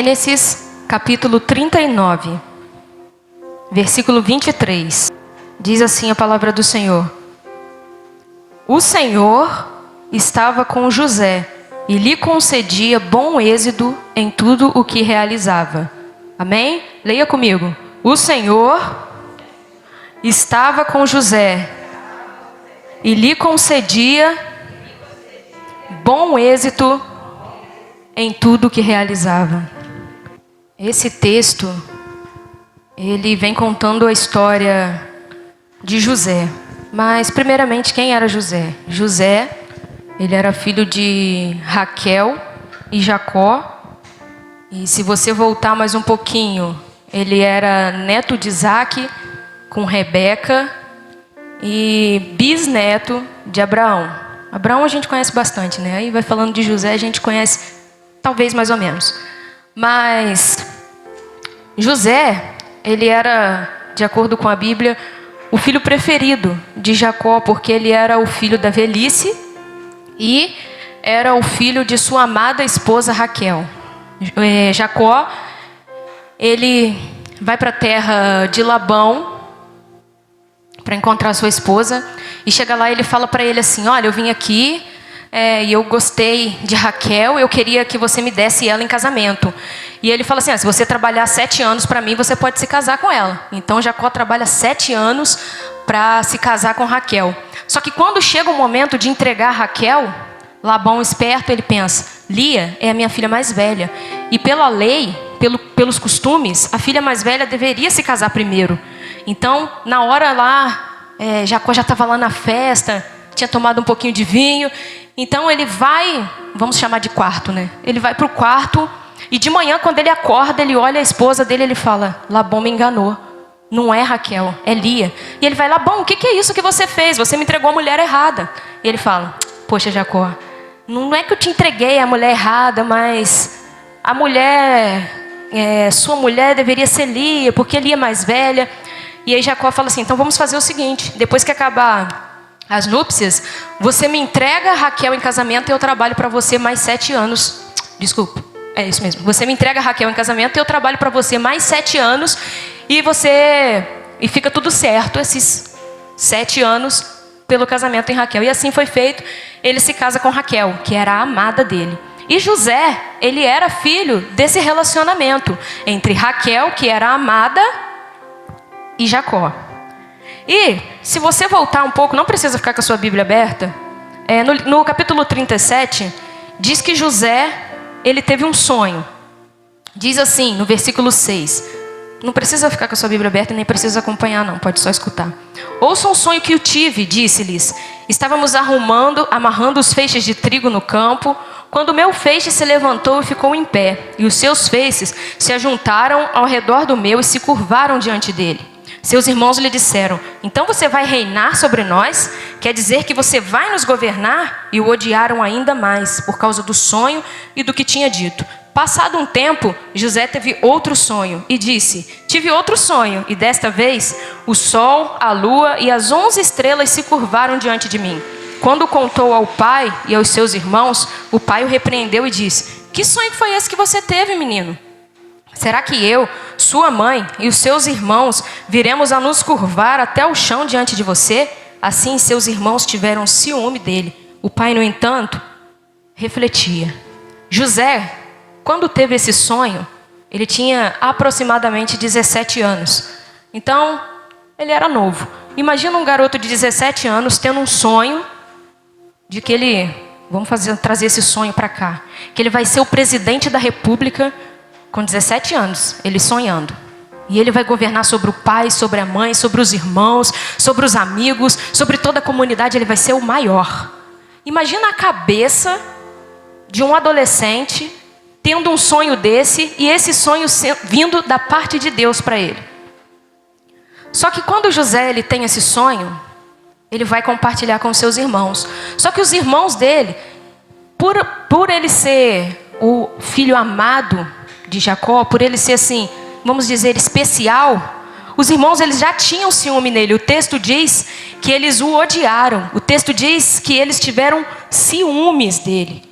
Gênesis, capítulo 39, versículo 23. Diz assim a palavra do Senhor: O Senhor estava com José e lhe concedia bom êxito em tudo o que realizava. Amém? Leia comigo. O Senhor estava com José e lhe concedia bom êxito em tudo o que realizava. Esse texto, ele vem contando a história de José. Mas, primeiramente, quem era José? José, ele era filho de Raquel e Jacó. E se você voltar mais um pouquinho, ele era neto de Isaac com Rebeca e bisneto de Abraão. Abraão a gente conhece bastante, né? Aí vai falando de José, a gente conhece talvez mais ou menos. Mas José, ele era, de acordo com a Bíblia, o filho preferido de Jacó, porque ele era o filho da velhice e era o filho de sua amada esposa Raquel. Jacó, ele vai para a terra de Labão para encontrar sua esposa, e chega lá e ele fala para ele assim: olha, eu vim aqui e eu gostei de Raquel, eu queria que você me desse ela em casamento. E ele fala assim: se você trabalhar 7 anos para mim, você pode se casar com ela. Então Jacó trabalha 7 anos para se casar com Raquel. Só que quando chega o momento de entregar Raquel, Labão esperto, ele pensa: Lia é a minha filha mais velha, e pela lei, pelos costumes, a filha mais velha deveria se casar primeiro. Então, na hora lá, Jacó já estava lá na festa, tinha tomado um pouquinho de vinho. Então ele vai, vamos chamar de quarto, né? Ele vai para o quarto e de manhã, quando ele acorda, ele olha a esposa dele e ele fala: Labão me enganou, não é Raquel, é Lia. E ele vai: Labão, o que é isso que você fez? Você me entregou a mulher errada. E ele fala: poxa, Jacó, não é que eu te entreguei a mulher errada, mas a mulher, sua mulher deveria ser Lia, porque Lia é mais velha. E aí Jacó fala assim: então vamos fazer o seguinte, depois que acabar as núpcias, você me entrega a Raquel em casamento e eu trabalho para você mais 7 anos. Desculpa, é isso mesmo. Você me entrega a Raquel em casamento e eu trabalho para você mais 7 anos e fica tudo certo esses 7 anos pelo casamento em Raquel. E assim foi feito. Ele se casa com Raquel, que era a amada dele. E José, ele era filho desse relacionamento entre Raquel, que era a amada, e Jacó. E se você voltar um pouco, não precisa ficar com a sua Bíblia aberta, no capítulo 37, diz que José, ele teve um sonho. Diz assim, no versículo 6. Não precisa ficar com a sua Bíblia aberta, nem precisa acompanhar não, pode só escutar. Ouça um sonho que eu tive, disse-lhes. Estávamos amarrando os feixes de trigo no campo, quando o meu feixe se levantou e ficou em pé, e os seus feixes se ajuntaram ao redor do meu e se curvaram diante dele. Seus irmãos lhe disseram: então você vai reinar sobre nós? Quer dizer que você vai nos governar? E o odiaram ainda mais, por causa do sonho e do que tinha dito. Passado um tempo, José teve outro sonho e disse: tive outro sonho, e desta vez o sol, a lua e as 11 estrelas se curvaram diante de mim. Quando contou ao pai e aos seus irmãos, o pai o repreendeu e disse: que sonho foi esse que você teve, menino? Será que eu, sua mãe e os seus irmãos viremos a nos curvar até o chão diante de você? Assim seus irmãos tiveram ciúme dele. O pai, no entanto, refletia. José, quando teve esse sonho, ele tinha aproximadamente 17 anos. Então, ele era novo. Imagina um garoto de 17 anos tendo um sonho de que ele, trazer esse sonho para cá, que ele vai ser o presidente da república com 17 anos, ele sonhando. E ele vai governar sobre o pai, sobre a mãe, sobre os irmãos, sobre os amigos, sobre toda a comunidade, ele vai ser o maior. Imagina a cabeça de um adolescente tendo um sonho desse, e esse sonho vindo da parte de Deus para ele. Só que quando José ele tem esse sonho, ele vai compartilhar com seus irmãos. Só que os irmãos dele, por ele ser o filho amado de Jacó, por ele ser assim, vamos dizer, especial, os irmãos eles já tinham ciúme nele. O texto diz que eles o odiaram. O texto diz que eles tiveram ciúmes dele.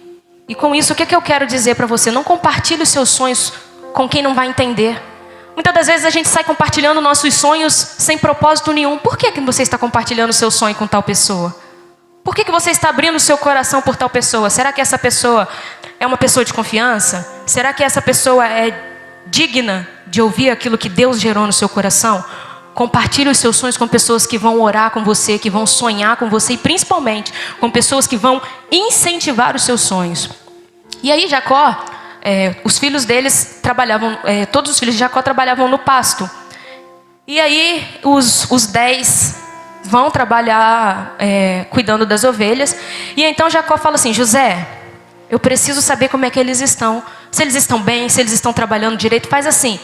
E com isso, o que eu quero dizer para você? Não compartilhe os seus sonhos com quem não vai entender. Muitas das vezes a gente sai compartilhando nossos sonhos sem propósito nenhum. Por que você está compartilhando o seu sonho com tal pessoa? Por que você está abrindo o seu coração por tal pessoa? Será que essa pessoa é uma pessoa de confiança? Será que essa pessoa é digna de ouvir aquilo que Deus gerou no seu coração? Compartilhe os seus sonhos com pessoas que vão orar com você, que vão sonhar com você e principalmente com pessoas que vão incentivar os seus sonhos. E aí Jacó, os filhos deles trabalhavam, todos os filhos de Jacó trabalhavam no pasto. E aí os 10 vão trabalhar cuidando das ovelhas. E então Jacó fala assim: José, eu preciso saber como é que eles estão. Se eles estão bem, se eles estão trabalhando direito. Faz assim,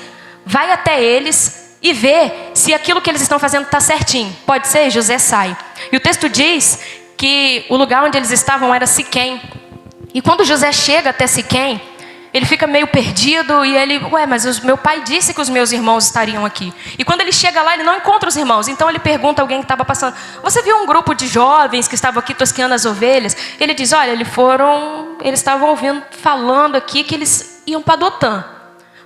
vai até eles e vê se aquilo que eles estão fazendo está certinho. Pode ser? José sai. E o texto diz que o lugar onde eles estavam era Siquém. E quando José chega até Siquém, ele fica meio perdido e ele, mas meu pai disse que os meus irmãos estariam aqui. E quando ele chega lá, ele não encontra os irmãos. Então ele pergunta a alguém que estava passando: você viu um grupo de jovens que estavam aqui tosqueando as ovelhas? Ele diz: olha, eles estavam ouvindo, falando aqui que eles iam para Dotã.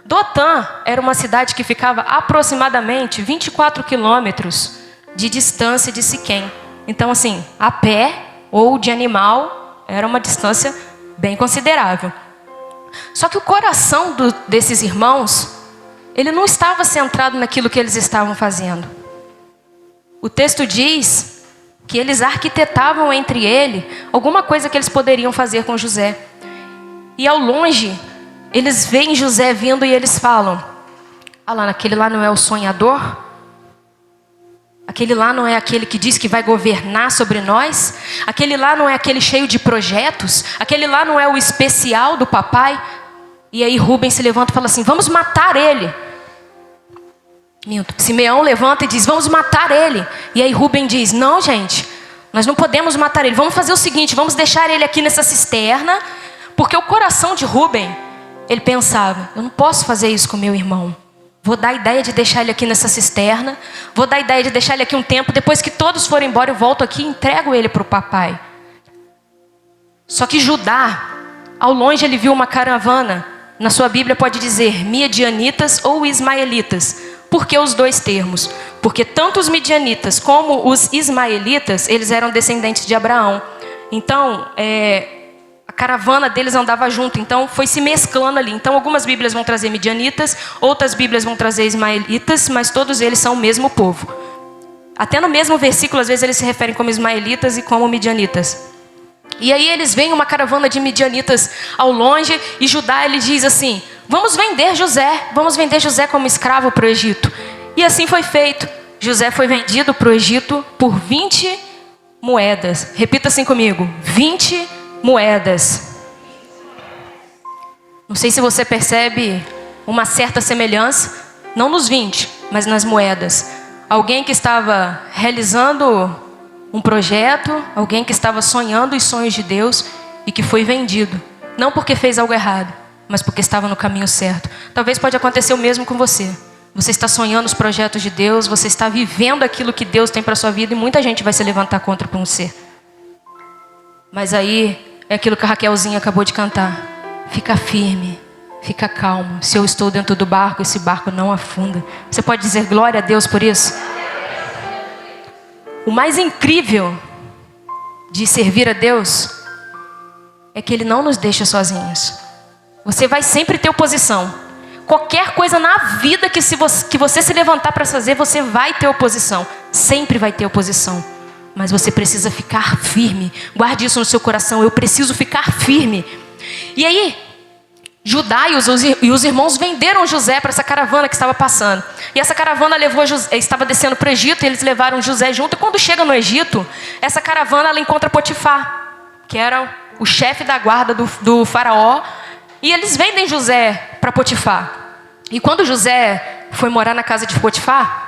Dotã era uma cidade que ficava aproximadamente 24 quilômetros de distância de Siquém. Então assim, a pé ou de animal, era uma distância bem considerável. Só que o coração desses irmãos, ele não estava centrado naquilo que eles estavam fazendo. O texto diz que eles arquitetavam entre ele alguma coisa que eles poderiam fazer com José. E ao longe, eles veem José vindo e eles falam: aquele lá não é o sonhador? Aquele lá não é aquele que diz que vai governar sobre nós? Aquele lá não é aquele cheio de projetos? Aquele lá não é o especial do papai? E aí Rubem se levanta e fala assim: vamos matar ele. Simeão levanta e diz: vamos matar ele. E aí Rubem diz: não, gente, nós não podemos matar ele. Vamos fazer o seguinte, vamos deixar ele aqui nessa cisterna. Porque o coração de Rubem, ele pensava: eu não posso fazer isso com meu irmão. Vou dar a ideia de deixar ele aqui nessa cisterna. Vou dar a ideia de deixar ele aqui um tempo. Depois que todos forem embora, eu volto aqui e entrego ele para o papai. Só que Judá, ao longe ele viu uma caravana. Na sua Bíblia pode dizer midianitas ou ismaelitas. Por que os dois termos? Porque tanto os midianitas como os ismaelitas, eles eram descendentes de Abraão. Então, a caravana deles andava junto, então foi se mesclando ali. Então algumas Bíblias vão trazer midianitas, outras Bíblias vão trazer ismaelitas, mas todos eles são o mesmo povo. Até no mesmo versículo, às vezes eles se referem como ismaelitas e como midianitas. E aí eles veem uma caravana de midianitas ao longe, e Judá, ele diz assim: vamos vender José como escravo para o Egito. E assim foi feito. José foi vendido para o Egito por 20 moedas. Repita assim comigo: 20 moedas. Não sei se você percebe uma certa semelhança, não nos 20, mas nas moedas. Alguém que estava realizando um projeto, alguém que estava sonhando os sonhos de Deus e que foi vendido. Não porque fez algo errado, mas porque estava no caminho certo. Talvez pode acontecer o mesmo com você. Você está sonhando os projetos de Deus, você está vivendo aquilo que Deus tem para a sua vida e muita gente vai se levantar contra você. Mas aí é aquilo que a Raquelzinha acabou de cantar: fica firme, fica calmo. Se eu estou dentro do barco, esse barco não afunda. Você pode dizer glória a Deus por isso? O mais incrível de servir a Deus é que Ele não nos deixa sozinhos. Você vai sempre ter oposição. Qualquer coisa na vida que você se levantar para fazer, você vai ter oposição. Sempre vai ter oposição. Mas você precisa ficar firme. Guarde isso no seu coração: eu preciso ficar firme. E aí, Judá e os irmãos venderam José para essa caravana que estava passando. E essa caravana estava descendo para o Egito, e eles levaram José junto. E quando chega no Egito, essa caravana ela encontra Potifar, que era o chefe da guarda do faraó. E eles vendem José para Potifar. E quando José foi morar na casa de Potifar,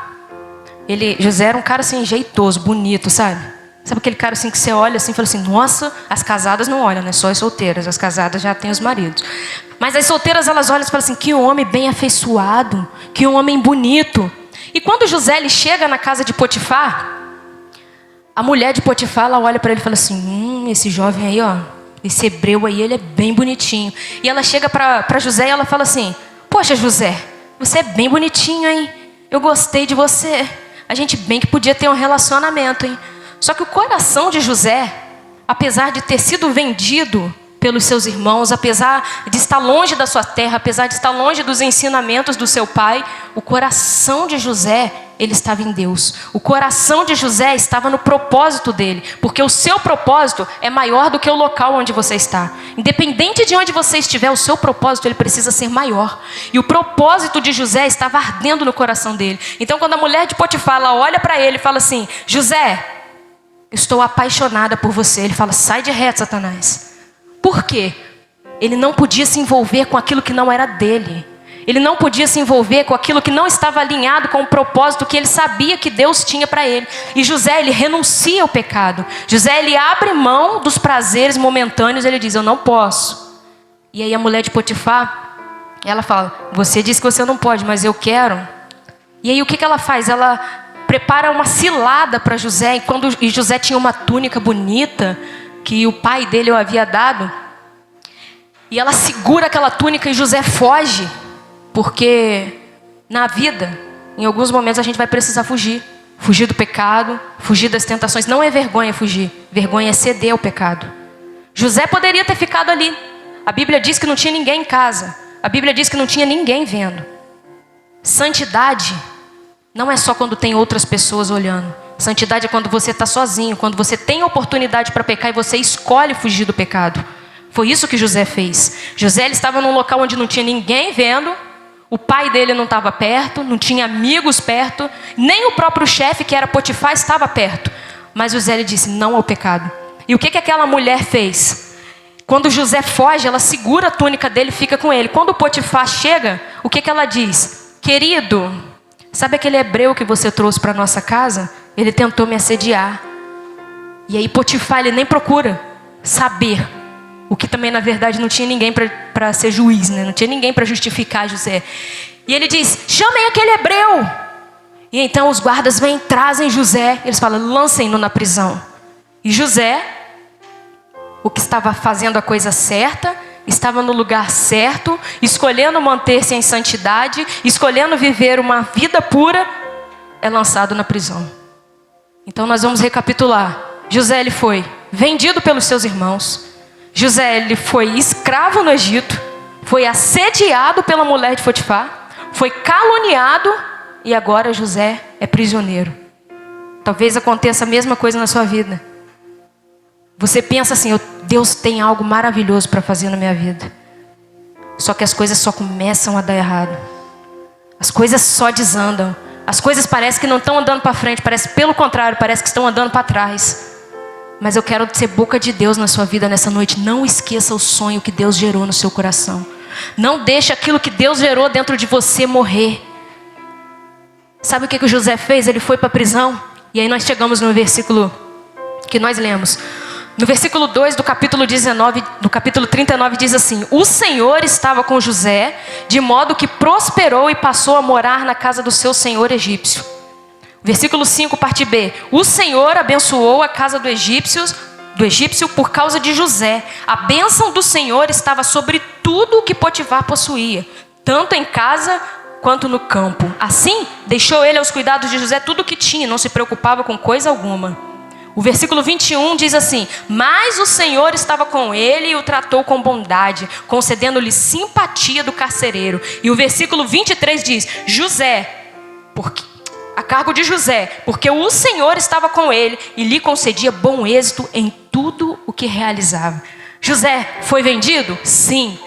José era um cara assim, jeitoso, bonito, sabe? Sabe aquele cara assim que você olha assim e fala assim: nossa, as casadas não olham, né? Só as solteiras. As casadas já têm os maridos. Mas as solteiras, elas olham e falam assim: que homem bem afeiçoado, que homem bonito. E quando José ele chega na casa de Potifar, a mulher de Potifar, ela olha para ele e fala assim: esse jovem aí, ó, esse hebreu aí, ele é bem bonitinho. E ela chega para José e ela fala assim: pô, poxa, José, você é bem bonitinho, hein? Eu gostei de você. A gente bem que podia ter um relacionamento, hein? Só que o coração de José, apesar de ter sido vendido pelos seus irmãos, apesar de estar longe da sua terra, apesar de estar longe dos ensinamentos do seu pai, o coração de José, ele estava em Deus. O coração de José estava no propósito dele, porque o seu propósito é maior do que o local onde você está. Independente de onde você estiver, o seu propósito ele precisa ser maior. E o propósito de José estava ardendo no coração dele. Então, quando a mulher de Potifar ela olha para ele e fala assim: José, estou apaixonada por você. Ele fala: sai de reto, Satanás. Por quê? Ele não podia se envolver com aquilo que não era dele. Ele não podia se envolver com aquilo que não estava alinhado com o propósito que ele sabia que Deus tinha para ele. E José, ele renuncia ao pecado. José, ele abre mão dos prazeres momentâneos. Ele diz: eu não posso. E aí a mulher de Potifar, ela fala: você disse que você não pode, mas eu quero. E aí o que ela faz? Ela prepara uma cilada para José. E José tinha uma túnica bonita que o pai dele o havia dado. E ela segura aquela túnica e José foge. Porque na vida, em alguns momentos a gente vai precisar fugir. Fugir do pecado, fugir das tentações. Não é vergonha fugir, vergonha é ceder ao pecado. José poderia ter ficado ali. A Bíblia diz que não tinha ninguém em casa. A Bíblia diz que não tinha ninguém vendo. Santidade não é só quando tem outras pessoas olhando. Santidade é quando você está sozinho, quando você tem oportunidade para pecar e você escolhe fugir do pecado. Foi isso que José fez. José ele estava num local onde não tinha ninguém vendo. O pai dele não estava perto, não tinha amigos perto, nem o próprio chefe, que era Potifar, estava perto. Mas José ele disse não ao pecado. E o que aquela mulher fez? Quando José foge, ela segura a túnica dele e fica com ele. Quando o Potifar chega, o que ela diz? Querido, sabe aquele hebreu que você trouxe para nossa casa? Ele tentou me assediar. E aí Potifar ele nem procura saber. O que também na verdade não tinha ninguém para ser juiz, né? Não tinha ninguém para justificar José. E ele diz: chamem aquele hebreu. E então os guardas vêm, trazem José. Eles falam: lancem-no na prisão. E José, o que estava fazendo a coisa certa, estava no lugar certo, escolhendo manter-se em santidade, escolhendo viver uma vida pura, é lançado na prisão. Então nós vamos recapitular. José ele foi vendido pelos seus irmãos. José ele foi escravo no Egito. Foi assediado pela mulher de Potifar. Foi caluniado. E agora José é prisioneiro. Talvez aconteça a mesma coisa na sua vida. Você pensa assim: Deus tem algo maravilhoso para fazer na minha vida. Só que as coisas só começam a dar errado. As coisas só desandam. As coisas parecem que não estão andando para frente. Parece pelo contrário, parece que estão andando para trás. Mas eu quero ser boca de Deus na sua vida nessa noite. Não esqueça o sonho que Deus gerou no seu coração. Não deixe aquilo que Deus gerou dentro de você morrer. Sabe o que o José fez? Ele foi para a prisão. E aí nós chegamos no versículo que nós lemos. No versículo 2 do capítulo 19, do capítulo 39 diz assim: o Senhor estava com José, de modo que prosperou e passou a morar na casa do seu senhor egípcio. Versículo 5, parte B. O Senhor abençoou a casa do egípcio por causa de José. A bênção do Senhor estava sobre tudo o que Potifar possuía, tanto em casa quanto no campo. Assim, deixou ele aos cuidados de José tudo o que tinha, não se preocupava com coisa alguma. O versículo 21 diz assim: mas o Senhor estava com ele e o tratou com bondade, concedendo-lhe simpatia do carcereiro. E o versículo 23 diz: a cargo de José, porque o Senhor estava com ele e lhe concedia bom êxito em tudo o que realizava. José foi vendido? Sim.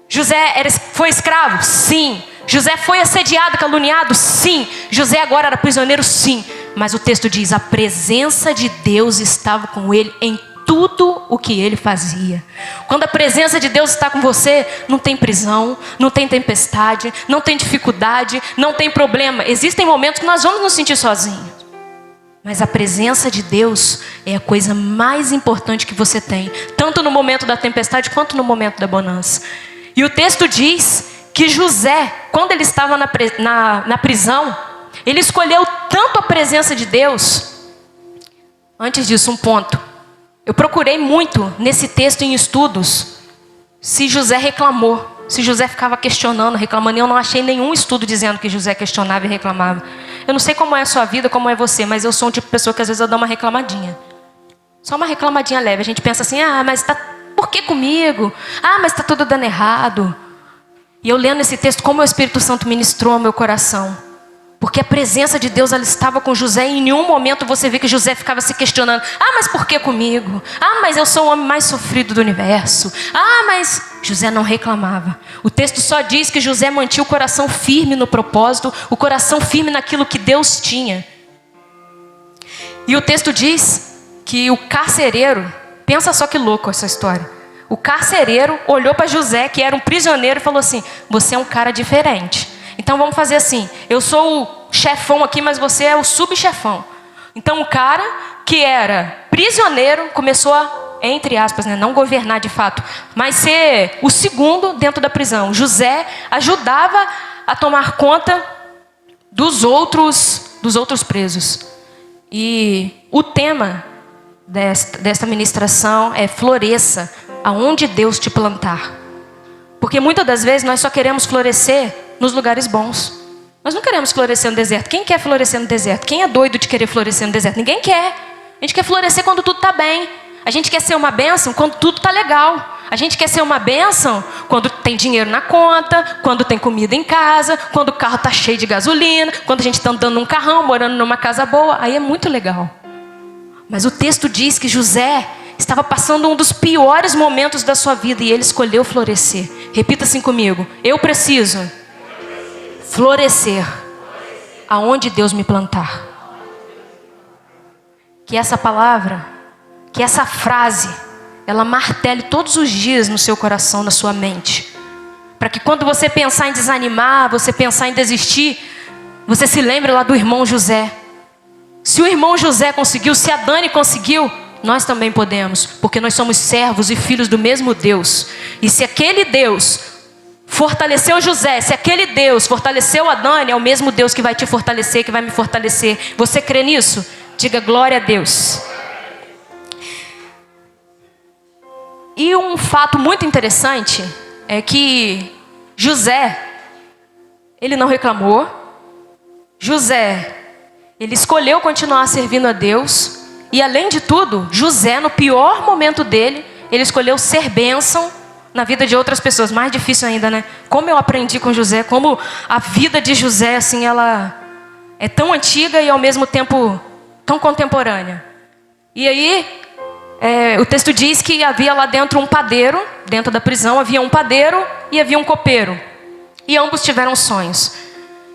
José foi escravo? Sim. José foi assediado, caluniado? Sim. José agora era prisioneiro? Sim. Mas o texto diz: a presença de Deus estava com ele em tudo o que ele fazia. Quando a presença de Deus está com você, não tem prisão, não tem tempestade, não tem dificuldade, não tem problema. Existem momentos que nós vamos nos sentir sozinhos. Mas a presença de Deus é a coisa mais importante que você tem, tanto no momento da tempestade quanto no momento da bonança. E o texto diz que José, quando ele estava na prisão, ele escolheu tanto a presença de Deus. Antes disso, um ponto. Eu procurei muito nesse texto em estudos se José reclamou. se José ficava questionando, reclamando. E eu não achei nenhum estudo dizendo que José questionava e reclamava. Eu não sei como é a sua vida, como é você, mas eu sou um tipo de pessoa que às vezes eu dou uma reclamadinha. Só uma reclamadinha leve. A gente pensa assim, mas por que comigo? Mas está tudo dando errado. E eu lendo esse texto, como o Espírito Santo ministrou ao meu coração. Porque a presença de Deus, ela estava com José. E em nenhum momento você vê que José ficava se questionando. Mas por que comigo? Mas eu sou o homem mais sofrido do universo. Mas José não reclamava. O texto só diz que José mantinha o coração firme no propósito. O coração firme naquilo que Deus tinha. E o texto diz que o carcereiro, pensa só que louco essa história. O carcereiro olhou para José, que era um prisioneiro, e falou assim: você é um cara diferente. Então vamos fazer assim, eu sou o chefão aqui, mas você é o subchefão. Então o cara que era prisioneiro começou a, entre aspas, não governar de fato, mas ser o segundo dentro da prisão. José ajudava a tomar conta dos outros presos. E o tema desta ministração é: floresça aonde Deus te plantar. Porque muitas das vezes nós só queremos florescer nos lugares bons. Nós não queremos florescer no deserto. Quem quer florescer no deserto? Quem é doido de querer florescer no deserto? Ninguém quer. A gente quer florescer quando tudo está bem. A gente quer ser uma bênção quando tudo está legal. A gente quer ser uma bênção quando tem dinheiro na conta, quando tem comida em casa, quando o carro está cheio de gasolina, quando a gente está andando num carrão, morando numa casa boa. Aí é muito legal. Mas o texto diz que José estava passando um dos piores momentos da sua vida e ele escolheu florescer. Repita assim comigo: eu preciso florescer aonde Deus me plantar. Que essa palavra, que essa frase, ela martele todos os dias no seu coração, na sua mente. Para que quando você pensar em desanimar, você pensar em desistir, você se lembre lá do irmão José. Se o irmão José conseguiu, se a Dani conseguiu, nós também podemos. Porque nós somos servos e filhos do mesmo Deus. E se aquele Deus fortaleceu José, se aquele Deus fortaleceu a Dani, é o mesmo Deus que vai te fortalecer, que vai me fortalecer. Você crê nisso? Diga glória a Deus. E um fato muito interessante é que José, ele não reclamou. José, ele escolheu continuar servindo a Deus. E além de tudo, José, no pior momento dele, ele escolheu ser bênção na vida de outras pessoas. Mais difícil ainda, né? Como eu aprendi com José, como a vida de José, assim, ela é tão antiga e ao mesmo tempo tão contemporânea. E aí, o texto diz que havia lá dentro um padeiro, dentro da prisão havia um padeiro e havia um copeiro. E ambos tiveram sonhos.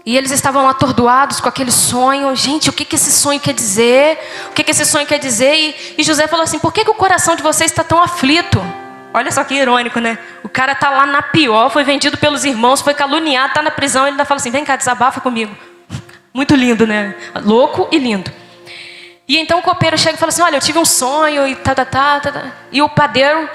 E eles estavam atordoados com aquele sonho. Gente, o que esse sonho quer dizer? O que esse sonho quer dizer? E José falou assim: por que o coração de vocês está tão aflito? Olha só que irônico, né? O cara está lá na pior, foi vendido pelos irmãos, foi caluniado, está na prisão. Ele ainda fala assim: vem cá, desabafa comigo. Muito lindo, né? Louco e lindo. E então o copeiro chega e fala assim: olha, eu tive um sonho e E o padeiro,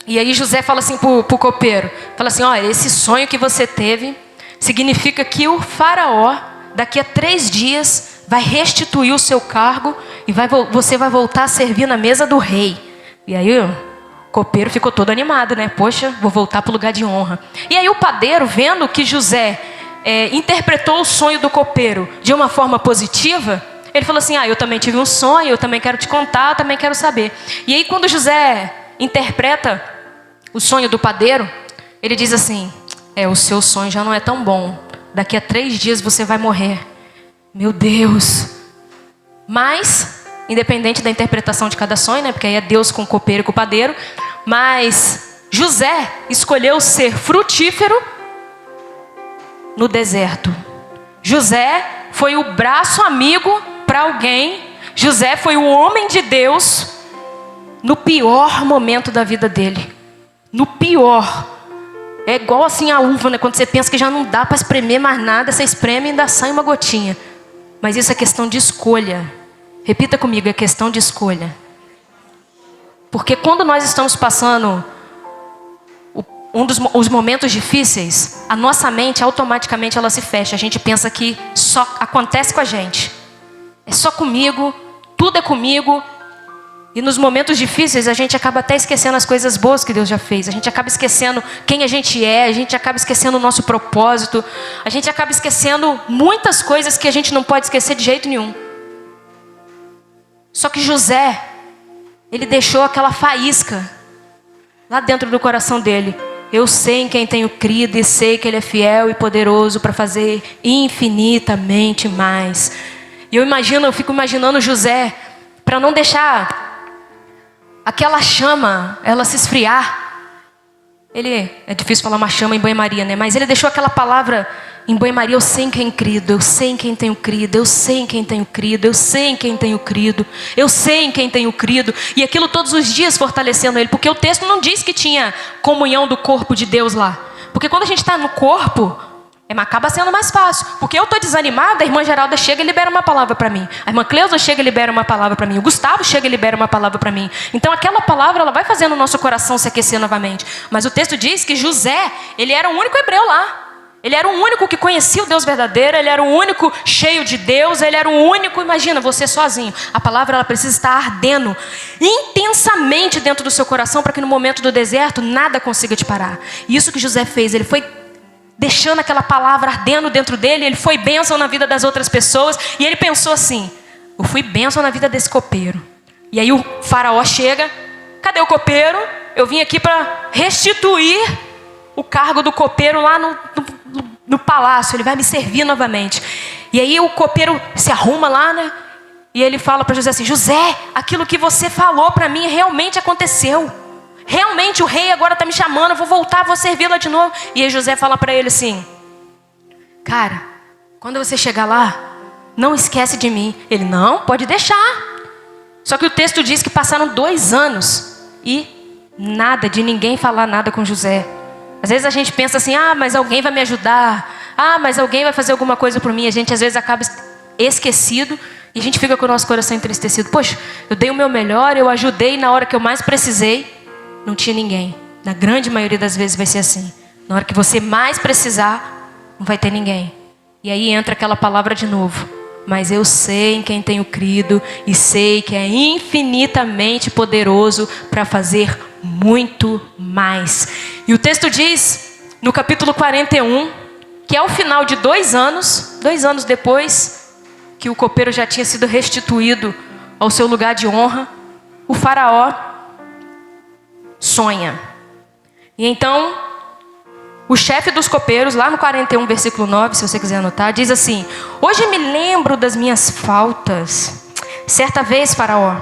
e aí José fala assim pro copeiro, fala assim: olha, esse sonho que você teve significa que o faraó, daqui a 3 dias, vai restituir o seu cargo e você vai voltar a servir na mesa do rei. E aí o copeiro ficou todo animado, né? Poxa, vou voltar para o lugar de honra. E aí o padeiro, vendo que José interpretou o sonho do copeiro de uma forma positiva, ele falou assim: eu também tive um sonho, eu também quero te contar, eu também quero saber. E aí quando José interpreta o sonho do padeiro, ele diz assim: o seu sonho já não é tão bom. Daqui a 3 dias você vai morrer. Meu Deus. Mas, independente da interpretação de cada sonho, né? Porque aí é Deus com o copeiro e com o padeiro. Mas José escolheu ser frutífero no deserto. José foi o braço amigo para alguém. José foi o homem de Deus no pior momento da vida dele. No pior. É igual assim a uva, né? Quando você pensa que já não dá para espremer mais nada, você espreme e ainda sai uma gotinha. Mas isso é questão de escolha. Repita comigo, é questão de escolha. Porque quando nós estamos passando os momentos difíceis, a nossa mente automaticamente ela se fecha. A gente pensa que só acontece com a gente. É só comigo, tudo é comigo. E nos momentos difíceis a gente acaba até esquecendo as coisas boas que Deus já fez. A gente acaba esquecendo quem a gente é, a gente acaba esquecendo o nosso propósito. A gente acaba esquecendo muitas coisas que a gente não pode esquecer de jeito nenhum. Só que José, ele deixou aquela faísca lá dentro do coração dele. Eu sei em quem tenho crido e sei que Ele é fiel e poderoso para fazer infinitamente mais. E eu fico imaginando José, para não deixar aquela chama, ela se esfriar. É difícil falar uma chama em banho-maria, né? Mas ele deixou aquela palavra em banho-maria: eu sei em quem crido, eu sei em quem tenho crido, eu sei em quem tenho crido, eu sei em quem tenho crido, eu sei em quem tenho crido. E aquilo todos os dias fortalecendo ele, porque o texto não diz que tinha comunhão do corpo de Deus lá. Porque quando a gente está no corpo, acaba sendo mais fácil. Porque eu estou desanimada, a irmã Geralda chega e libera uma palavra para mim. A irmã Cleusa chega e libera uma palavra para mim. O Gustavo chega e libera uma palavra para mim. Então aquela palavra, ela vai fazendo o nosso coração se aquecer novamente. Mas o texto diz que José, ele era o único hebreu lá. Ele era o único que conhecia o Deus verdadeiro. Ele era o único cheio de Deus. Ele era o único, imagina, você sozinho. A palavra, ela precisa estar ardendo intensamente dentro do seu coração, para que no momento do deserto nada consiga te parar. E isso que José fez, ele foi deixando aquela palavra ardendo dentro dele. Ele foi bênção na vida das outras pessoas. E ele pensou assim: eu fui bênção na vida desse copeiro. E aí o faraó chega: cadê o copeiro? Eu vim aqui para restituir o cargo do copeiro lá no palácio. Ele vai me servir novamente. E aí o copeiro se arruma lá, né? E ele fala para José assim: José, aquilo que você falou para mim realmente aconteceu. Realmente o rei agora está me chamando, eu vou voltar, vou servi-la de novo. E aí José fala para ele assim: cara, quando você chegar lá, não esquece de mim. Ele: não, pode deixar. Só que o texto diz que passaram 2 anos e nada de ninguém falar nada com José. Às vezes a gente pensa assim: ah, mas alguém vai me ajudar. Ah, mas alguém vai fazer alguma coisa por mim. A gente às vezes acaba esquecido e a gente fica com o nosso coração entristecido. Poxa, eu dei o meu melhor, eu ajudei na hora que eu mais precisei. Não tinha ninguém. Na grande maioria das vezes vai ser assim. Na hora que você mais precisar, não vai ter ninguém. E aí entra aquela palavra de novo: mas eu sei em quem tenho crido e sei que é infinitamente poderoso para fazer muito mais. E o texto diz, no capítulo 41, que ao final de 2 anos, 2 anos depois que o copeiro já tinha sido restituído ao seu lugar de honra, o faraó sonha. E então o chefe dos copeiros, lá no 41, versículo 9, se você quiser anotar, diz assim: hoje me lembro das minhas faltas. Certa vez, faraó,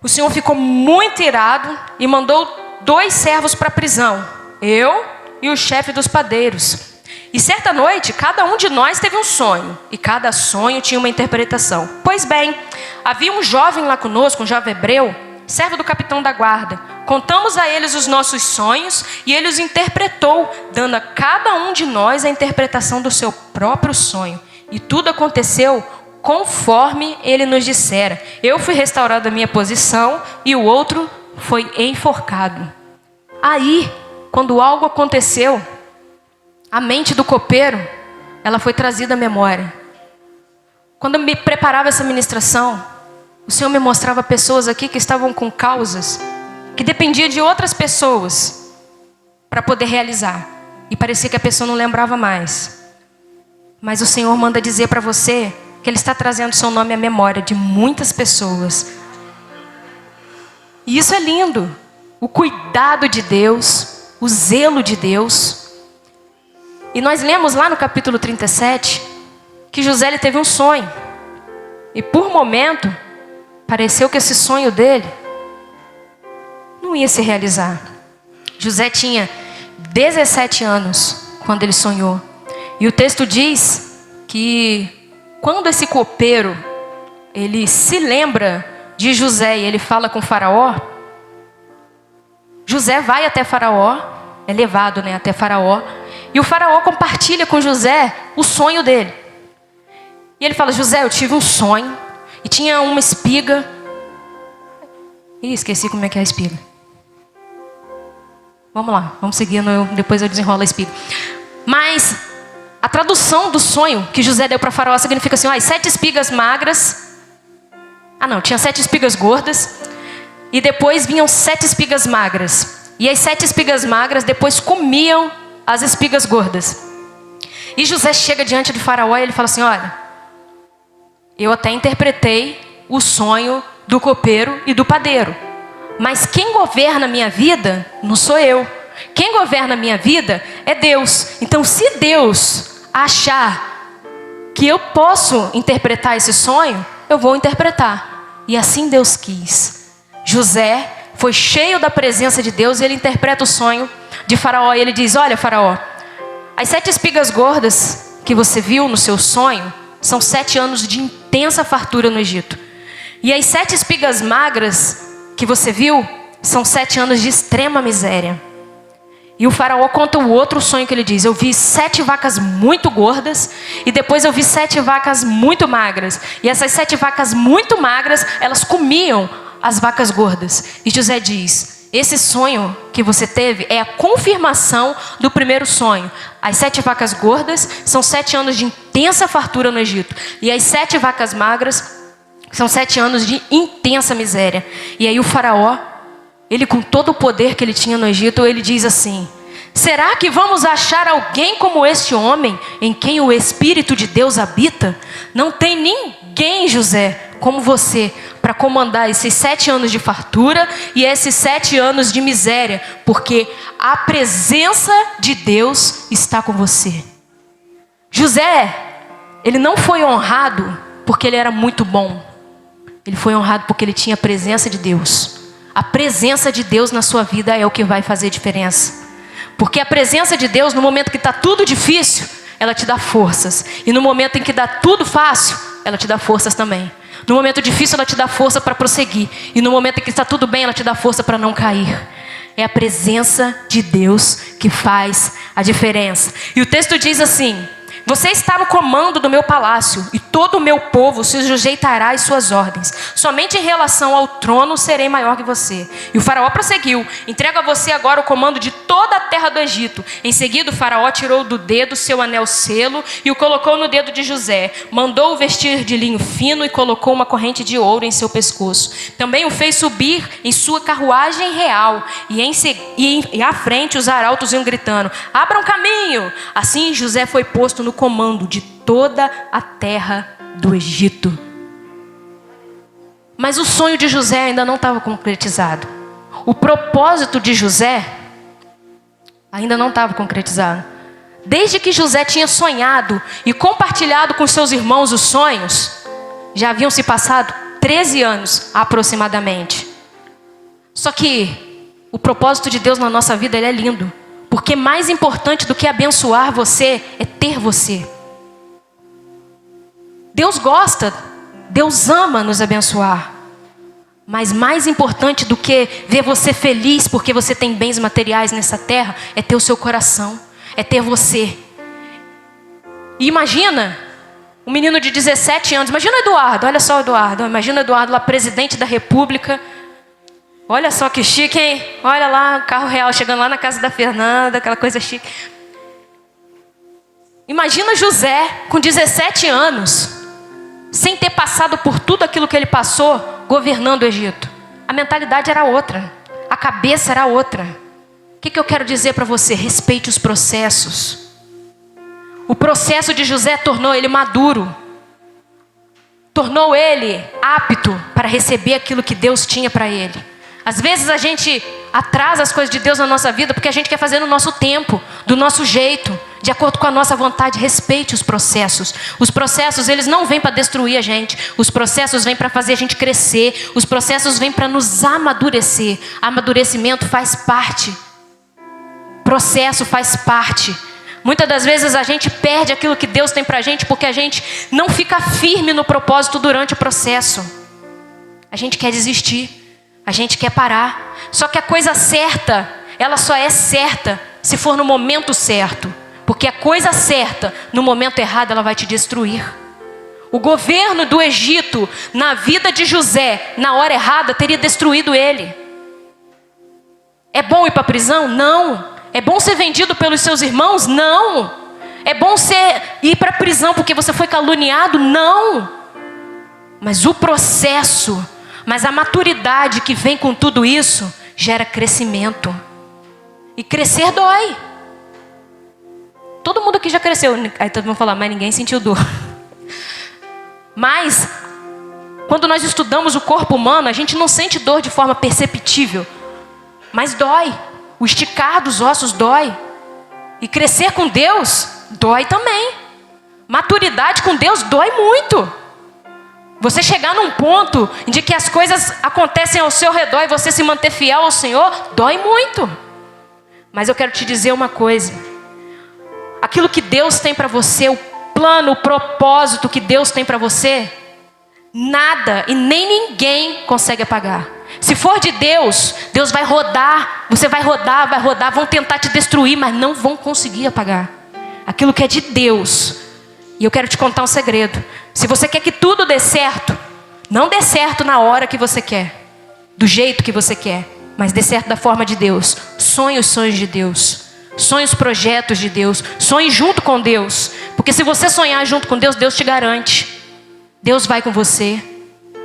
o Senhor ficou muito irado e mandou 2 servos para a prisão, eu e o chefe dos padeiros. E certa noite, cada um de nós teve um sonho, e cada sonho tinha uma interpretação. Pois bem, havia um jovem lá conosco, um jovem hebreu, servo do capitão da guarda. Contamos a eles os nossos sonhos e ele os interpretou, dando a cada um de nós a interpretação do seu próprio sonho. E tudo aconteceu conforme ele nos dissera. Eu fui restaurado à minha posição e o outro foi enforcado. Aí, quando algo aconteceu, a mente do copeiro, ela foi trazida à memória. Quando eu me preparava essa ministração, o Senhor me mostrava pessoas aqui que estavam com causas que dependia de outras pessoas para poder realizar. E parecia que a pessoa não lembrava mais. Mas o Senhor manda dizer para você que Ele está trazendo seu nome à memória de muitas pessoas. E isso é lindo. O cuidado de Deus, o zelo de Deus. E nós lemos lá no capítulo 37 que José, ele teve um sonho. E por momento, pareceu que esse sonho dele não ia se realizar. José tinha 17 anos quando ele sonhou. E o texto diz que quando esse copeiro, ele se lembra de José e ele fala com Faraó, José vai até Faraó, é levado, até Faraó, e o Faraó compartilha com José o sonho dele. E ele fala: José, eu tive um sonho e tinha uma espiga. Ih, esqueci como é que é a espiga. Vamos lá, vamos seguindo, depois eu desenrolo a espiga. Mas a tradução do sonho que José deu para Faraó significa assim: 7 espigas magras. Ah não, tinha 7 espigas gordas. E depois vinham 7 espigas magras. E as 7 espigas magras depois comiam as espigas gordas. E José chega diante do faraó e ele fala assim: olha, eu até interpretei o sonho do copeiro e do padeiro, mas quem governa a minha vida não sou eu. Quem governa a minha vida é Deus. Então, se Deus achar que eu posso interpretar esse sonho, eu vou interpretar. E assim Deus quis. José foi cheio da presença de Deus e ele interpreta o sonho de Faraó. E ele diz: olha, Faraó, as 7 espigas gordas que você viu no seu sonho são 7 anos de intensa fartura no Egito. E as 7 espigas magras que você viu são 7 anos de extrema miséria. E o faraó conta o outro sonho que ele diz: eu vi 7 vacas muito gordas e depois eu vi 7 vacas muito magras. E essas 7 vacas muito magras, elas comiam as vacas gordas. E José diz: esse sonho que você teve é a confirmação do primeiro sonho. As 7 vacas gordas são 7 anos de intensa fartura no Egito. E as 7 vacas magras são 7 anos de intensa miséria. E aí o faraó, ele com todo o poder que ele tinha no Egito, ele diz assim: será que vamos achar alguém como este homem, em quem o Espírito de Deus habita? Não tem ninguém, José, como você, para comandar esses 7 anos de fartura e esses 7 anos de miséria, porque a presença de Deus está com você. José, ele não foi honrado porque ele era muito bom. Ele foi honrado porque ele tinha a presença de Deus. A presença de Deus na sua vida é o que vai fazer diferença. Porque a presença de Deus, no momento que está tudo difícil, ela te dá forças. E no momento em que dá tudo fácil, ela te dá forças também. No momento difícil, ela te dá força para prosseguir. E no momento em que está tudo bem, ela te dá força para não cair. É a presença de Deus que faz a diferença. E o texto diz assim: você está no comando do meu palácio, e todo o meu povo se sujeitará às suas ordens. Somente em relação ao trono serei maior que você. E o faraó prosseguiu: entrego a você agora o comando de toda a terra do Egito. Em seguida o faraó tirou do dedo seu anel selo e o colocou no dedo de José. Mandou-o vestir de linho fino e colocou uma corrente de ouro em seu pescoço. Também o fez subir em sua carruagem real. E à frente os arautos iam gritando: abram caminho! Assim José foi posto no comando de toda a terra do Egito. Mas o sonho de José ainda não estava concretizado. O propósito de José ainda não estava concretizado. Desde que José tinha sonhado e compartilhado com seus irmãos os sonhos, já haviam se passado 13 anos aproximadamente. Só que o propósito de Deus na nossa vida, ele é lindo. Porque mais importante do que abençoar você é ter você. Deus gosta, Deus ama nos abençoar. Mas mais importante do que ver você feliz porque você tem bens materiais nessa terra, é ter o seu coração, é ter você. E imagina um menino de 17 anos, imagina o Eduardo, olha só o Eduardo, imagina o Eduardo lá, presidente da República. Olha só que chique, hein? Olha lá, o carro real chegando lá na casa da Fernanda, aquela coisa chique. Imagina José com 17 anos, sem ter passado por tudo aquilo que ele passou, governando o Egito. A mentalidade era outra, a cabeça era outra. O que eu quero dizer para você? Respeite os processos. O processo de José tornou ele maduro. Tornou ele apto para receber aquilo que Deus tinha para ele. Às vezes a gente atrasa as coisas de Deus na nossa vida porque a gente quer fazer no nosso tempo, do nosso jeito, de acordo com a nossa vontade. Respeite os processos. Os processos, eles não vêm para destruir a gente. Os processos vêm para fazer a gente crescer. Os processos vêm para nos amadurecer. Amadurecimento faz parte. Processo faz parte. Muitas das vezes a gente perde aquilo que Deus tem para a gente porque a gente não fica firme no propósito durante o processo. A gente quer desistir. A gente quer parar. Só que a coisa certa, ela só é certa se for no momento certo. Porque a coisa certa, no momento errado, ela vai te destruir. O governo do Egito, na vida de José, na hora errada, teria destruído ele. É bom ir para a prisão? Não. É bom ser vendido pelos seus irmãos? Não. É bom ir para a prisão porque você foi caluniado? Não. Mas o processo Mas a maturidade que vem com tudo isso gera crescimento. E crescer dói. Todo mundo aqui já cresceu. Aí todo mundo fala, mas ninguém sentiu dor. Mas, quando nós estudamos o corpo humano, a gente não sente dor de forma perceptível. Mas dói. O esticar dos ossos dói. E crescer com Deus dói também. Maturidade com Deus dói muito. Você chegar num ponto de que as coisas acontecem ao seu redor e você se manter fiel ao Senhor, dói muito. Mas eu quero te dizer uma coisa. Aquilo que Deus tem para você, o plano, o propósito que Deus tem para você, nada e nem ninguém consegue apagar. Se for de Deus, Deus vai rodar, você vai rodar, vão tentar te destruir, mas não vão conseguir apagar. Aquilo que é de Deus. E eu quero te contar um segredo. Se você quer que tudo dê certo, não dê certo na hora que você quer, do jeito que você quer, mas dê certo da forma de Deus. Sonhe os sonhos de Deus. Sonhe os projetos de Deus. Sonhe junto com Deus. Porque se você sonhar junto com Deus, Deus te garante. Deus vai com você.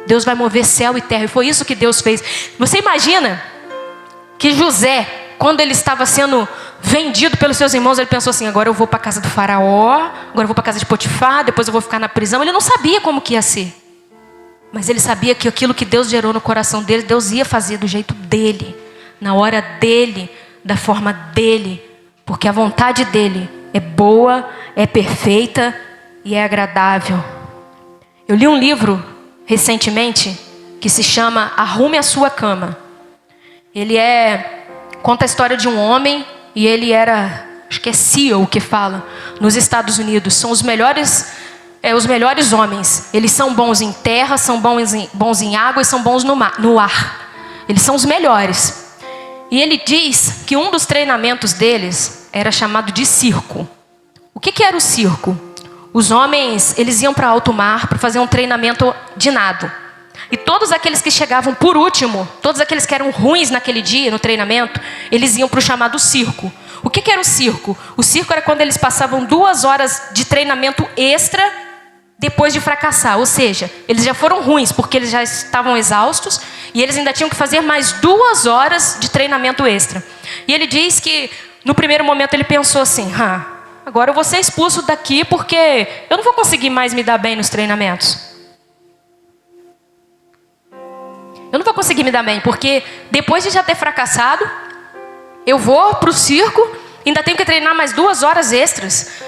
Deus vai mover céu e terra. E foi isso que Deus fez. Você imagina que José, quando ele estava sendo vendido pelos seus irmãos, ele pensou assim, agora eu vou para a casa do faraó, agora eu vou para a casa de Potifar, depois eu vou ficar na prisão. Ele não sabia como que ia ser. Mas ele sabia que aquilo que Deus gerou no coração dele, Deus ia fazer do jeito dele, na hora dele, da forma dele. Porque a vontade dele é boa, é perfeita e é agradável. Eu li um livro recentemente que se chama Arrume a Sua Cama. Conta a história de um homem e ele era, acho que é CEO que fala, nos Estados Unidos. São os melhores homens. Eles são bons em terra, são bons em água e são bons no ar. Eles são os melhores. E ele diz que um dos treinamentos deles era chamado de circo. O que era o circo? Os homens, eles iam para alto mar para fazer um treinamento de nado. E todos aqueles que chegavam por último, todos aqueles que eram ruins naquele dia, no treinamento, eles iam para o chamado circo. O que era o circo? O circo era quando eles passavam 2 horas de treinamento extra depois de fracassar. Ou seja, eles já foram ruins porque eles já estavam exaustos e eles ainda tinham que fazer mais 2 horas de treinamento extra. E ele diz que no primeiro momento ele pensou assim, agora eu vou ser expulso daqui porque eu não vou conseguir mais me dar bem nos treinamentos. Eu não vou conseguir me dar bem, porque depois de já ter fracassado, eu vou para o circo, ainda tenho que treinar mais 2 horas extras.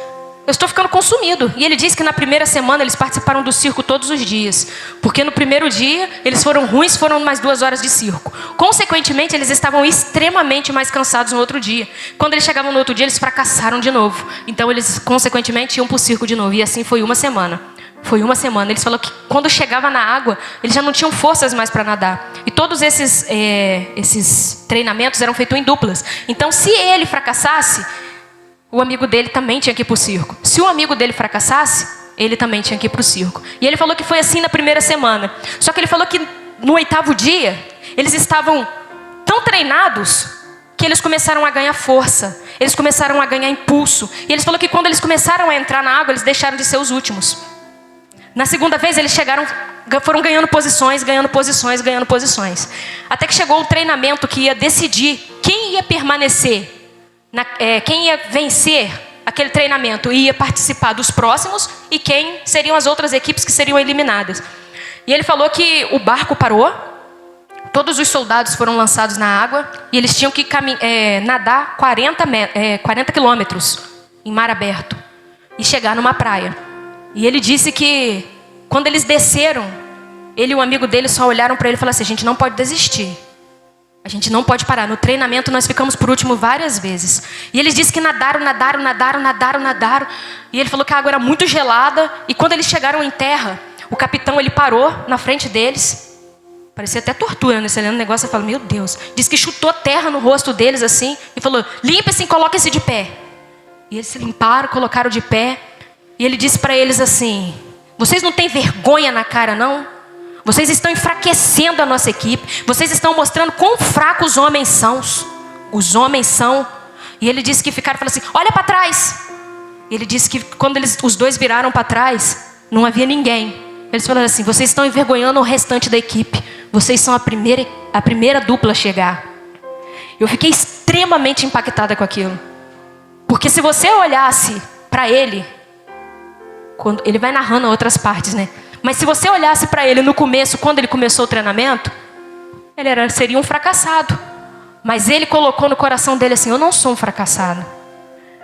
Eu estou ficando consumido. E ele diz que na primeira semana eles participaram do circo todos os dias. Porque no primeiro dia eles foram ruins, foram mais 2 horas de circo. Consequentemente, eles estavam extremamente mais cansados no outro dia. Quando eles chegavam no outro dia, eles fracassaram de novo. Então eles, consequentemente, iam para o circo de novo. E assim foi uma semana. Foi uma semana. Eles falaram que quando chegava na água, eles já não tinham forças mais para nadar. E todos esses treinamentos eram feitos em duplas. Então, se ele fracassasse, o amigo dele também tinha que ir para o circo. Se o amigo dele fracassasse, ele também tinha que ir para o circo. E ele falou que foi assim na primeira semana. Só que ele falou que no 8º dia, eles estavam tão treinados que eles começaram a ganhar força. Eles começaram a ganhar impulso. E eles falaram que quando eles começaram a entrar na água, eles deixaram de ser os últimos. Na segunda vez, eles foram ganhando posições. Até que chegou o treinamento que ia decidir quem ia permanecer, quem ia vencer aquele treinamento e ia participar dos próximos e quem seriam as outras equipes que seriam eliminadas. E ele falou que o barco parou, todos os soldados foram lançados na água e eles tinham que nadar 40 quilômetros em mar aberto e chegar numa praia. E ele disse que quando eles desceram, ele e um amigo dele só olharam para ele e falaram assim, a gente não pode desistir. A gente não pode parar. No treinamento nós ficamos por último várias vezes. E eles disseram que nadaram. E ele falou que a água era muito gelada. E quando eles chegaram em terra, o capitão ele parou na frente deles. Parecia até tortura, né? Você lendo o negócio e fala, meu Deus. Diz que chutou terra no rosto deles assim. E falou, limpe-se e coloque-se de pé. E eles se limparam, colocaram de pé. E ele disse para eles assim, vocês não têm vergonha na cara não? Vocês estão enfraquecendo a nossa equipe. Vocês estão mostrando quão fracos os homens são. Os homens são. E ele disse que ficaram falando assim, olha para trás. E ele disse que quando os dois viraram para trás, não havia ninguém. Eles falaram assim, vocês estão envergonhando o restante da equipe. vocês são a primeira dupla a chegar. Eu fiquei extremamente impactada com aquilo. Porque se você olhasse para ele, quando ele vai narrando outras partes, né? Mas se você olhasse para ele no começo, quando ele começou o treinamento, ele seria um fracassado. Mas ele colocou no coração dele assim: eu não sou um fracassado.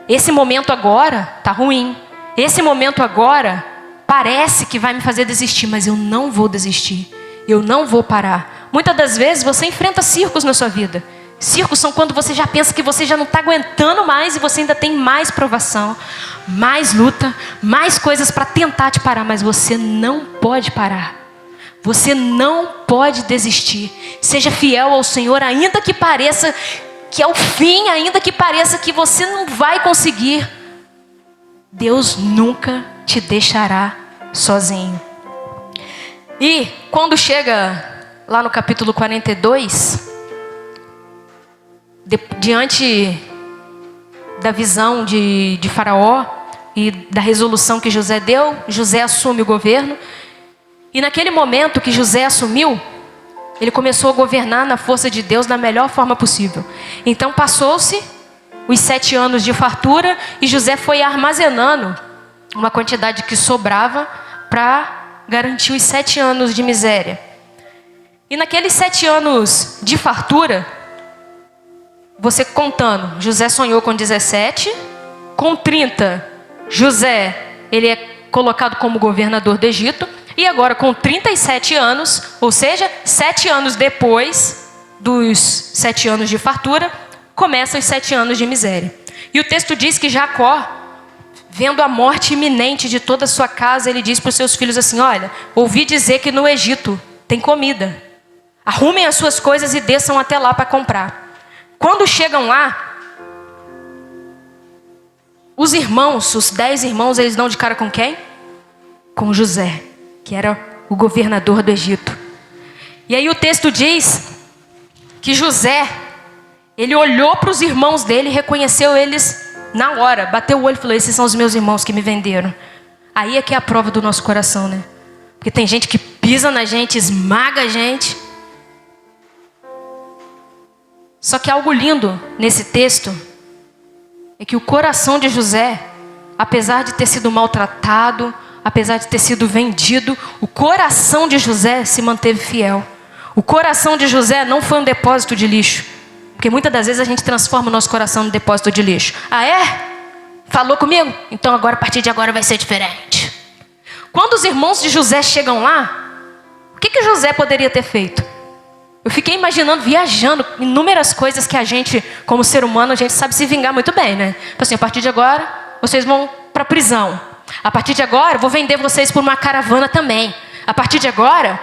Esse momento agora tá ruim. Esse momento agora parece que vai me fazer desistir, mas eu não vou desistir. Eu não vou parar. Muitas das vezes você enfrenta circos na sua vida. Circos são quando você já pensa que você já não está aguentando mais e você ainda tem mais provação, mais luta, mais coisas para tentar te parar, mas você não pode parar. Você não pode desistir. Seja fiel ao Senhor, ainda que pareça que é o fim, ainda que pareça que você não vai conseguir. Deus nunca te deixará sozinho. E quando chega lá no capítulo 42, diante da visão de Faraó e da resolução que José deu, José assume o governo. E naquele momento que José assumiu, ele começou a governar na força de Deus da melhor forma possível. Então passou-se os 7 anos de fartura e José foi armazenando uma quantidade que sobrava para garantir os 7 anos de miséria. E naqueles 7 anos de fartura, você contando, José sonhou com 17, com 30, José, ele é colocado como governador do Egito, e agora com 37 anos, ou seja, 7 anos depois dos 7 anos de fartura, começam os 7 anos de miséria. E o texto diz que Jacó, vendo a morte iminente de toda a sua casa, ele diz para os seus filhos assim: olha, ouvi dizer que no Egito tem comida, arrumem as suas coisas e desçam até lá para comprar. Quando chegam lá, os irmãos, os 10 irmãos, eles dão de cara com quem? Com José, que era o governador do Egito. E aí o texto diz que José, ele olhou para os irmãos dele e reconheceu eles na hora. Bateu o olho e falou: esses são os meus irmãos que me venderam. Aí é que é a prova do nosso coração, né? Porque tem gente que pisa na gente, esmaga a gente. Só que algo lindo nesse texto é que o coração de José, apesar de ter sido maltratado, apesar de ter sido vendido, o coração de José se manteve fiel. O coração de José não foi um depósito de lixo. Porque muitas das vezes a gente transforma o nosso coração num depósito de lixo. Ah, é? Falou comigo? Então agora, a partir de agora vai ser diferente. Quando os irmãos de José chegam lá, o que José poderia ter feito? Eu fiquei imaginando, viajando, inúmeras coisas que a gente, como ser humano, a gente sabe se vingar muito bem, né? Assim, a partir de agora, vocês vão para a prisão. A partir de agora, eu vou vender vocês por uma caravana também. A partir de agora,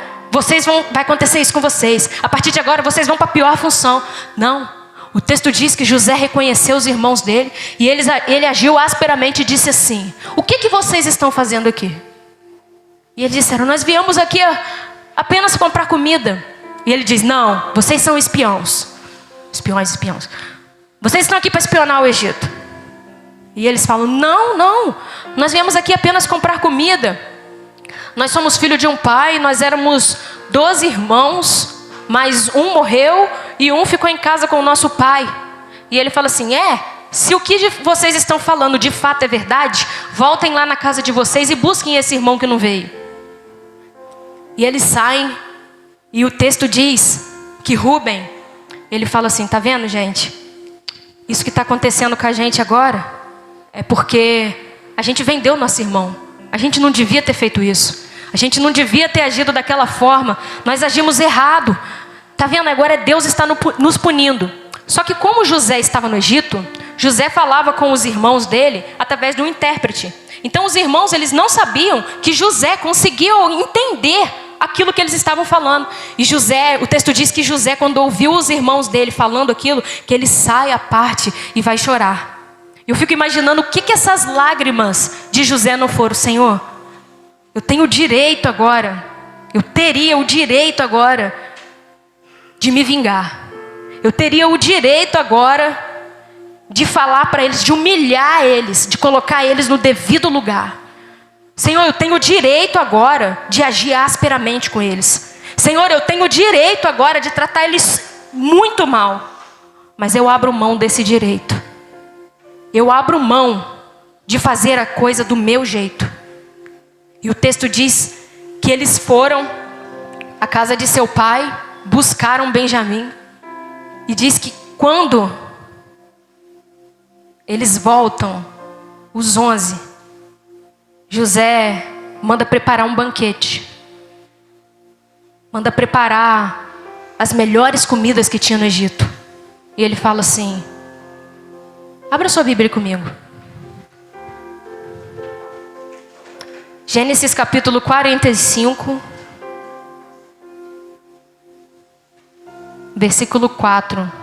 vai acontecer isso com vocês. A partir de agora, vocês vão para a pior função. Não. O texto diz que José reconheceu os irmãos dele e ele agiu asperamente e disse assim: o que vocês estão fazendo aqui? E eles disseram: nós viemos aqui apenas comprar comida. E ele diz: não, vocês são espiões. Espiões. Vocês estão aqui para espionar o Egito. E eles falam: não, nós viemos aqui apenas comprar comida. Nós somos filhos de um pai, nós éramos 12 irmãos, mas um morreu e um ficou em casa com o nosso pai. E ele fala assim: se o que vocês estão falando de fato é verdade, voltem lá na casa de vocês e busquem esse irmão que não veio. E eles saem. E o texto diz que Rúben, ele fala assim: tá vendo, gente? Isso que está acontecendo com a gente agora é porque a gente vendeu nosso irmão. A gente não devia ter feito isso. A gente não devia ter agido daquela forma. Nós agimos errado. Tá vendo? Agora Deus está nos punindo. Só que como José estava no Egito, José falava com os irmãos dele através de um intérprete. Então os irmãos, eles não sabiam que José conseguiu entender aquilo que eles estavam falando. E José, o texto diz que José, quando ouviu os irmãos dele falando aquilo, que ele sai à parte e vai chorar. Eu fico imaginando o que essas lágrimas de José não foram. Senhor, eu tenho o direito agora, eu teria o direito agora de me vingar. Eu teria o direito agora de falar para eles, de humilhar eles, de colocar eles no devido lugar. Senhor, eu tenho o direito agora de agir asperamente com eles. Senhor, eu tenho o direito agora de tratar eles muito mal, mas eu abro mão desse direito. Eu abro mão de fazer a coisa do meu jeito. E o texto diz que eles foram à casa de seu pai, buscaram Benjamim. E diz que quando eles voltam, os 11, José manda preparar um banquete. Manda preparar as melhores comidas que tinha no Egito. E ele fala assim, abra sua Bíblia comigo. Gênesis capítulo 45, versículo 4.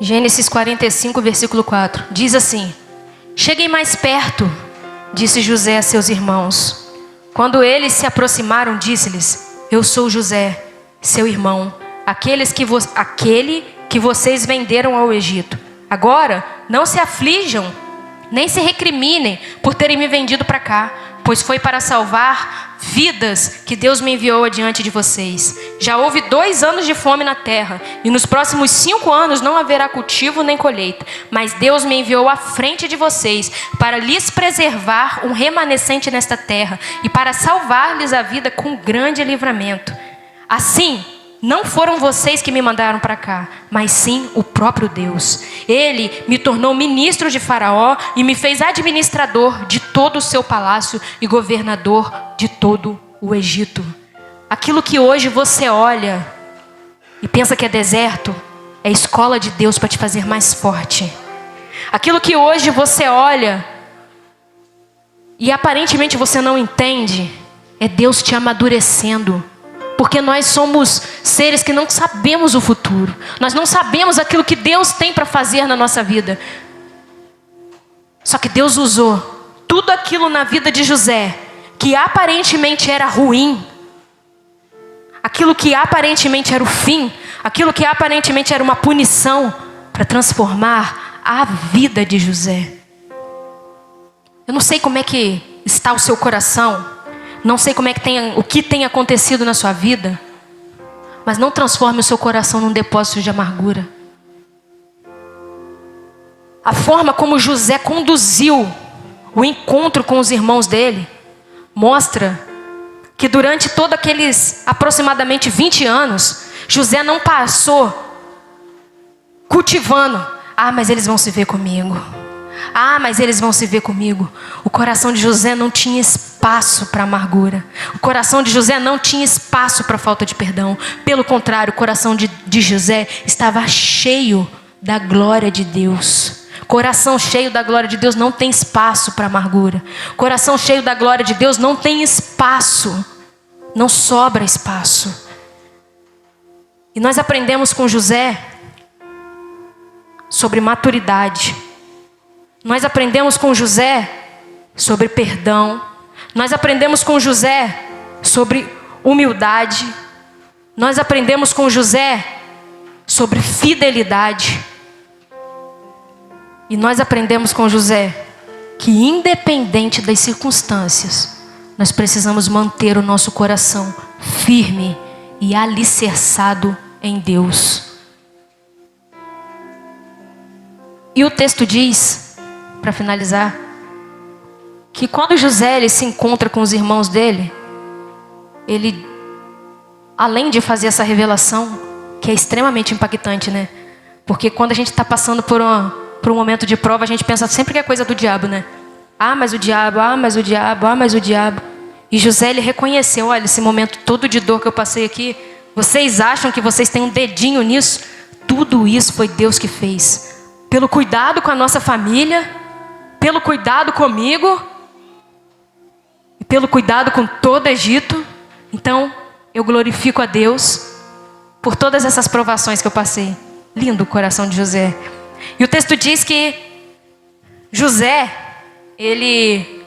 Gênesis 45, versículo 4. Diz assim: cheguem mais perto, disse José a seus irmãos. Quando eles se aproximaram, disse-lhes: eu sou José, seu irmão, aquele que vocês venderam ao Egito. Agora, não se aflijam, nem se recriminem por terem me vendido para cá, pois foi para salvar vidas que Deus me enviou adiante de vocês. Já houve 2 anos de fome na terra, e nos próximos 5 anos não haverá cultivo nem colheita. Mas Deus me enviou à frente de vocês, para lhes preservar um remanescente nesta terra, e para salvar-lhes a vida com grande livramento. Assim, não foram vocês que me mandaram para cá, mas sim o próprio Deus. Ele me tornou ministro de Faraó e me fez administrador de todo o seu palácio e governador de todo o Egito. Aquilo que hoje você olha e pensa que é deserto, é a escola de Deus para te fazer mais forte. Aquilo que hoje você olha e aparentemente você não entende, é Deus te amadurecendo. Porque nós somos seres que não sabemos o futuro. Nós não sabemos aquilo que Deus tem para fazer na nossa vida. Só que Deus usou tudo aquilo na vida de José, que aparentemente era ruim, aquilo que aparentemente era o fim, aquilo que aparentemente era uma punição, para transformar a vida de José. Eu não sei como é que está o seu coração. Não sei o que tem acontecido na sua vida, mas não transforme o seu coração num depósito de amargura. A forma como José conduziu o encontro com os irmãos dele mostra que durante todos aqueles aproximadamente 20 anos, José não passou cultivando. Mas eles vão se ver comigo. Mas eles vão se ver comigo. O coração de José não tinha espaço para amargura. O coração de José não tinha espaço para falta de perdão. Pelo contrário, o coração de José estava cheio da glória de Deus. Coração cheio da glória de Deus não tem espaço para amargura. Coração cheio da glória de Deus não tem espaço. Não sobra espaço. E nós aprendemos com José sobre maturidade. Nós aprendemos com José sobre perdão. Nós aprendemos com José sobre humildade. Nós aprendemos com José sobre fidelidade. E nós aprendemos com José que, independente das circunstâncias, nós precisamos manter o nosso coração firme e alicerçado em Deus. E o texto diz, para finalizar, que quando José ele se encontra com os irmãos dele, ele, além de fazer essa revelação, que é extremamente impactante, né? Porque quando a gente está passando por um momento de prova, a gente pensa sempre que é coisa do diabo, né? Mas o diabo, mas o diabo, mas o diabo. E José, ele reconheceu, olha, esse momento todo de dor que eu passei aqui, vocês acham que vocês têm um dedinho nisso? Tudo isso foi Deus que fez. Pelo cuidado com a nossa família, pelo cuidado comigo, e pelo cuidado com todo o Egito. Então, eu glorifico a Deus por todas essas provações que eu passei. Lindo o coração de José. E o texto diz que José, ele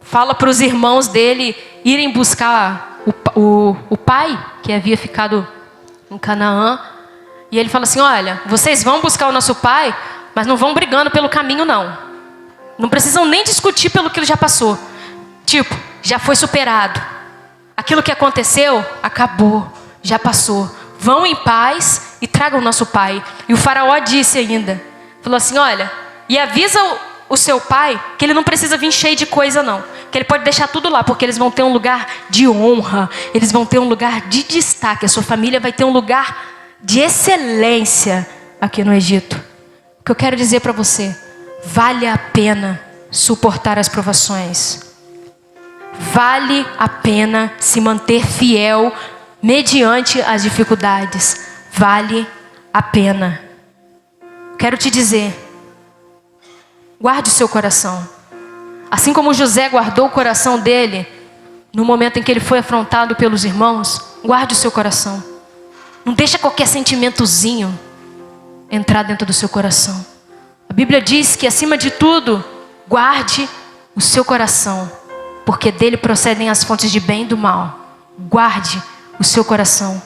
fala para os irmãos dele irem buscar o pai, que havia ficado em Canaã, e ele fala assim: olha, vocês vão buscar o nosso pai, mas não vão brigando pelo caminho não. Não precisam nem discutir pelo que ele já passou. Tipo, já foi superado. Aquilo que aconteceu, acabou, já passou. Vão em paz e tragam o nosso pai. E o faraó disse ainda, falou assim: olha, e avisa o seu pai que ele não precisa vir cheio de coisa não. Que ele pode deixar tudo lá, porque eles vão ter um lugar de honra. Eles vão ter um lugar de destaque. A sua família vai ter um lugar de excelência aqui no Egito. O que eu quero dizer para você: vale a pena suportar as provações. Vale a pena se manter fiel mediante as dificuldades. Vale a pena. Quero te dizer, guarde o seu coração. Assim como José guardou o coração dele no momento em que ele foi afrontado pelos irmãos, guarde o seu coração. Não deixa qualquer sentimentozinho entrar dentro do seu coração. A Bíblia diz que, acima de tudo, guarde o seu coração, porque dele procedem as fontes de bem e do mal. Guarde o seu coração.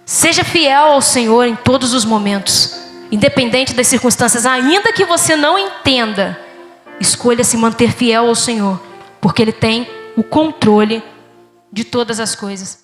Seja fiel ao Senhor em todos os momentos, independente das circunstâncias. Ainda que você não entenda, escolha se manter fiel ao Senhor, porque Ele tem o controle de todas as coisas.